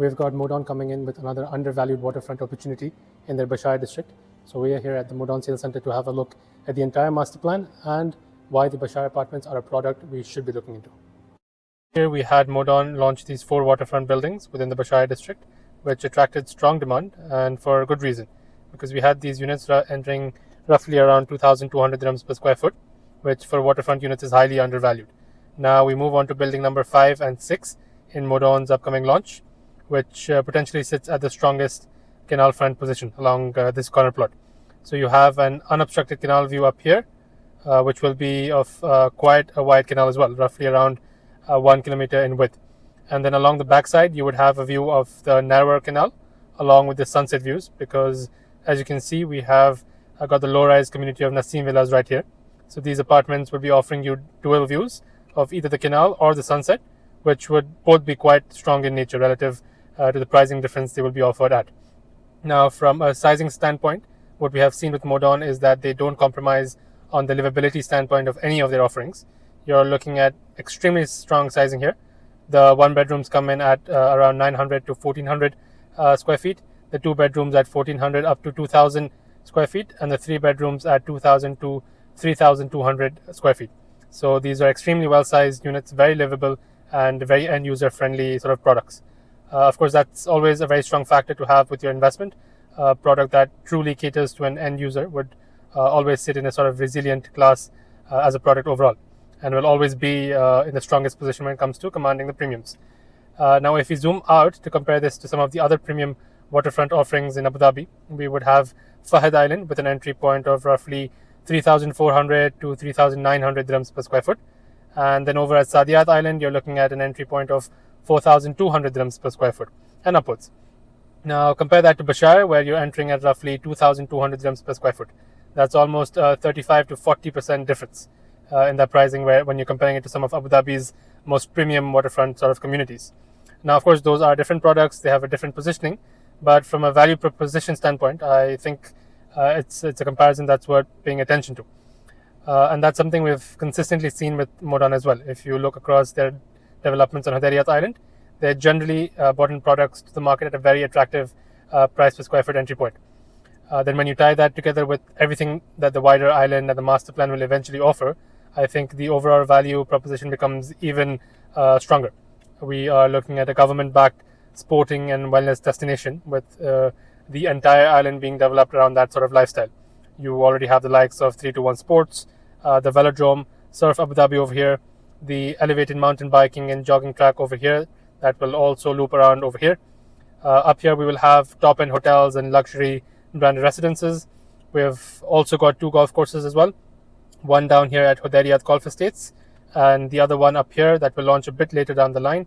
We've got Modon coming in with another undervalued waterfront opportunity in their Bashayer district. So we are here at the Modon Sales Center to have a look at the entire master plan and why the Bashayer apartments are a product we should be looking into. Here we had Modon launch these 4 waterfront buildings within the Bashayer district, which attracted strong demand, and for a good reason, because we had these units entering roughly around 2,200 dirhams per square foot, which for waterfront units is highly undervalued. Now we move on to building number 5 and 6 in Modon's upcoming launch, which potentially sits at the strongest canal front position along this corner plot. So you have an unobstructed canal view up here, which will be of quite a wide canal as well, roughly around 1 kilometer in width. And then along the backside, you would have a view of the narrower canal along with the sunset views, because as you can see, we have got the low-rise community of Naseem Villas right here. So these apartments would be offering you dual views of either the canal or the sunset, which would both be quite strong in nature relative to the pricing difference they will be offered at. Now, from a sizing standpoint, what we have seen with Modon is that they don't compromise on the livability standpoint of any of their offerings. You're looking at extremely strong sizing here. The 1 bedrooms come in at around 900 to 1400 square feet, the 2 bedrooms at 1400 up to 2000 square feet, and the 3 bedrooms at 2000 to 3200 square feet. So these are extremely well-sized units, very livable and very end-user friendly sort of products. Of course, that's always a very strong factor to have with your investment. A product that truly caters to an end user would always sit in a sort of resilient class as a product overall, and will always be in the strongest position when it comes to commanding the premiums. Now, if we zoom out to compare this to some of the other premium waterfront offerings in Abu Dhabi, we would have Fahd Island with an entry point of roughly 3,400 to 3,900 dirhams per square foot. And then over at 𝐦𝐨𝐫𝐞 Island, you're looking at an entry point of 4,200 dirhams per square foot and upwards. Now, compare that to Bashayer, where you're entering at roughly 2,200 dirhams per square foot. That's almost 35 to 40% difference in that pricing when you're comparing it to some of Abu Dhabi's most premium waterfront sort of communities. Now, of course, those are different products. They have a different positioning. But from a value proposition standpoint, I think it's a comparison that's worth paying attention to. And that's something we've consistently seen with Modon as well. If you look across their developments on Hudairiyat Island, they're generally brought in products to the market at a very attractive price per square foot entry point. Then when you tie that together with everything that the wider island and the master plan will eventually offer, I think the overall value proposition becomes even stronger. We are looking at a government-backed sporting and wellness destination with the entire island being developed around that sort of lifestyle. You already have the likes of 3-to-1 Sports, the Velodrome, Surf Abu Dhabi over here, the elevated mountain biking and jogging track over here that will also loop around over here. Up here we will have top-end hotels and luxury branded residences. We've also got 2 golf courses as well. One down here at Hudayriyat Golf Estates, and the other one up here that will launch a bit later down the line.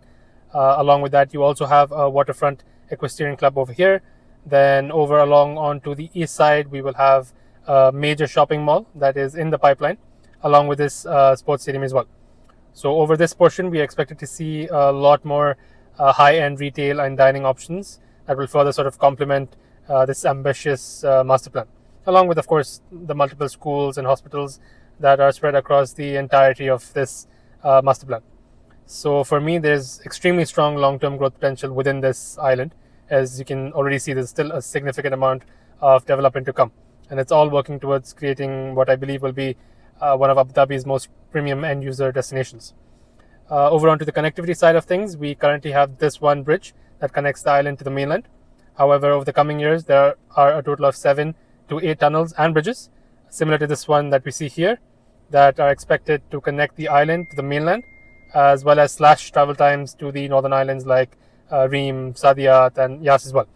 Along with that, you also have a waterfront equestrian club over here. Then over along onto the east side, we will have a major shopping mall that is in the pipeline, along with this sports stadium as well. So over this portion, we are expected to see a lot more high-end retail and dining options that will further sort of complement this ambitious master plan, along with, of course, the multiple schools and hospitals that are spread across the entirety of this master plan. So for me, there's extremely strong long-term growth potential within this island. As you can already see, there's still a significant amount of development to come. And it's all working towards creating what I believe will be one of Abu Dhabi's most premium end-user destinations. Over onto the connectivity side of things, we currently have this one bridge that connects the island to the mainland. However, over the coming years, there are a total of 7 to 8 tunnels and bridges, similar to this one that we see here, that are expected to connect the island to the mainland, as well as slash travel times to the northern islands like Reem, 𝐸𝐴𝐷𝐸, and Yas as well.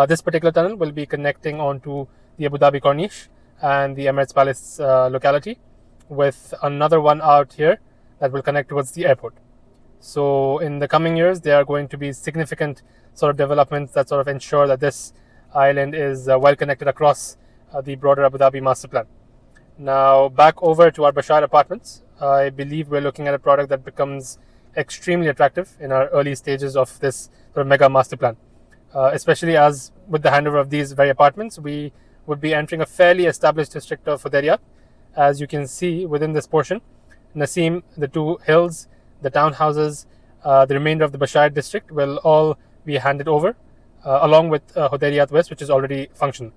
This particular tunnel will be connecting onto the Abu Dhabi Corniche and the Emirates Palace locality, with another one out here that will connect towards the airport. So in the coming years, there are going to be significant sort of developments that sort of ensure that this island is well connected across the broader Abu Dhabi master plan. Now, back over to our Bashayer apartments, I believe we're looking at a product that becomes extremely attractive in our early stages of this sort of mega master plan. Especially as with the handover of these very apartments, we would be entering a fairly established district of Hudairiyat. As you can see within this portion, Naseem, the 2 hills, the townhouses, the remainder of the Bashayer district will all be handed over, along with Hudairiyat West, which is already functional.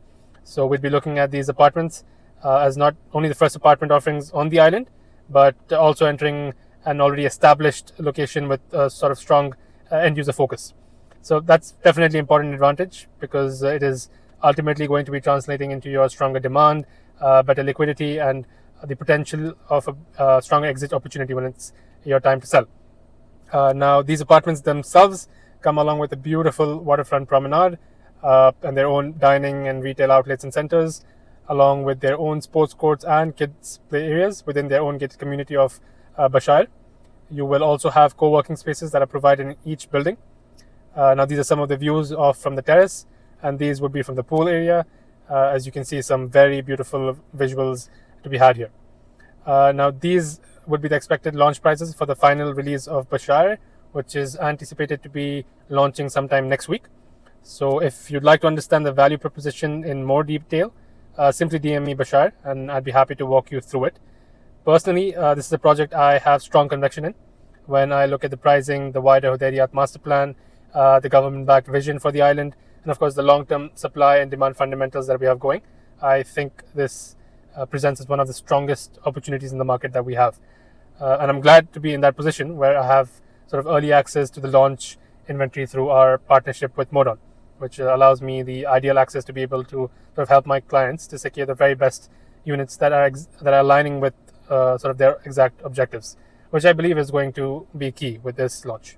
So we'd be looking at these apartments as not only the first apartment offerings on the island, but also entering an already established location with a sort of strong end user focus. So that's definitely an important advantage, because it is ultimately going to be translating into your stronger demand, better liquidity, and the potential of a stronger exit opportunity when it's your time to sell. Now, these apartments themselves come along with a beautiful waterfront promenade and their own dining and retail outlets and centers, along with their own sports courts and kids play areas within their own gated community of Bashayer. You will also have co-working spaces that are provided in each building. Now, these are some of the views from the terrace, and these would be from the pool area. As you can see, some very beautiful visuals to be had here. Now, these would be the expected launch prices for the final release of Bashayer, which is anticipated to be launching sometime next week. So if you'd like to understand the value proposition in more detail, simply DM me Bashayer, and I'd be happy to walk you through it. Personally, this is a project I have strong conviction in. When I look at the pricing, the wider Hudayriyat master plan, the government-backed vision for the island, and of course the long-term supply and demand fundamentals that we have going, I think this presents as one of the strongest opportunities in the market that we have. And I'm glad to be in that position where I have sort of early access to the launch inventory through our partnership with Modon, which allows me the ideal access to be able to sort of help my clients to secure the very best units that are aligning with sort of their exact objectives, which I believe is going to be key with this launch.